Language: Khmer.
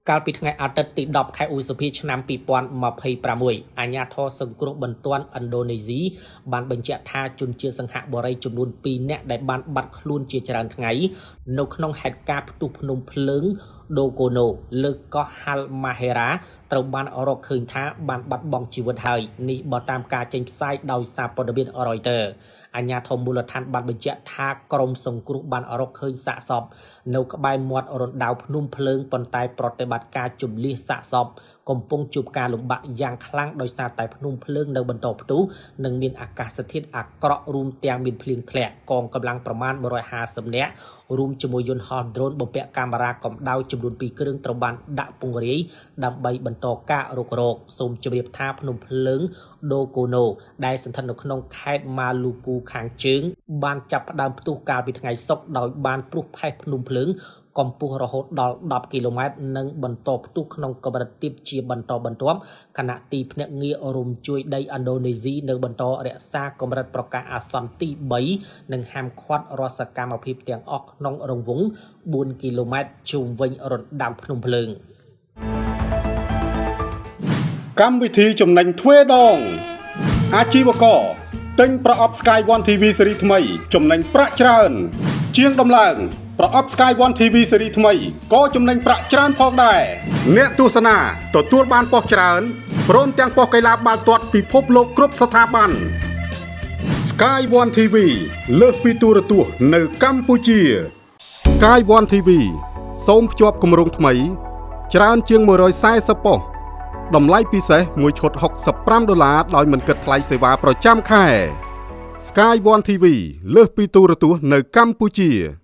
កាលពីថ្ងៃអាទិត្យទី10ខែឧសភាឆ្នាំ2026អាជ្ញាធរសង្គ្រោះបន្ទាន់ឥណ្ឌូនេស៊ីបានបញ្ជាក់ថាជនជាតិសង្ហបុរីចំនួន2នាក់ដែលបានបាត់ខ្លួនជាច្រើនថ្ងៃនៅក្នុងហេតុការណ៍ផ្ទុះភ្នំភ្លើងដូកូណូលើកោះហាល់ម៉ាហេរ៉ាត្រូវបានរកឃើញថាបានបាត់បង់ជីវិតហើយនេះបើតាមការចេញផ្សាយដោយសារព័ត៌មាន Reuters អាជ្ញាធរមូលដ្ឋានបានបញ្ជាក់ថាក្រុមសង្គ្រោះបានរកឃើញសាកសពនៅក្បែរមាត់រណ្ដៅភ្នំភ្លើងប៉ុន្តែប្រតិបត្តិការជម្លៀសសាកសពកំពុងជួបការលំបាកយ៉ាងខ្លាំងដោយសារតែភ្នំភ្លើងនៅបន្តផ្ទុះនិងមានអាកាសធាតុអាក្រក់រួមទាំងមានភ្លៀងធ្លាក់កងកម្លាំងប្រមាណ150នាក់រួមជាមួយយន្តហោះដ្រូនបំពាក់កាមេរ៉ាកម្ដៅចំនួន2គ្រឿងត្រូវបានដាក់ពង្រាយដើម្បីបន្តការរុករកសូមជម្រាបថាភ្នំភ្លើងដូកូណូដែលស្ថិតនៅក្នុងខេត្តម៉ាលូគូខាងជើងបានចាប់ផ្ដើមផ្ទុះកាលពីថ្ងៃសុក្រដោយបានព្រុសផេះភ្នំភ្លើងកម្ពស់រហូតដល់10គីឡូម៉ែត្រនិងបន្តផ្ទុះក្នុងកម្រិតទាបជាបន្តបន្ទាប់ខណៈទីភ្នាក់ងាររំជួយដីឥណ្ឌូនេស៊ីនៅបន្តរក្សាកម្រិតប្រកាសអាសន្នទី3និងហាមឃាត់រាល់សកម្មភាពទាំងអស់ក្នុងរង្វង់4គីឡូម៉ែត្រជុំវិញរណ្ដៅភ្នំភ្លើងកម្មវិធីចំណេញទ្វេដងអាជីវករទិញប្រអប់ Sky One TV ស៊េរីថ្មីចំណេញប្រាក់ច្រើនជាងដំឡើងប្រអប់ Sky One TV ស៊េរីថ្មីក៏ចំណេញប្រាក់ច្រើនផងដែរអ្នកទស្សនាទទួលបានប៉ុស្តិ៍ច្រើនព្រមទាំងប៉ុស្តិ៍កីឡាបាល់ទាត់ពិភពលោកគ្រប់ស្ថាប័ន Sky One TV លើសពីទូរទស្សន៍នៅកម្ពុជា Sky One TV សូមភ្ជាប់គម្រោងថ្មីច្រើនជាង140ប៉ុស្តិ៍តម្លៃពិសេសមួយឈុត$65ដោយមិនគិតថ្លៃសេវាប្រចាំខែ Sky One TV លើសពីទូរទស្សន៍នៅកម្ពុជា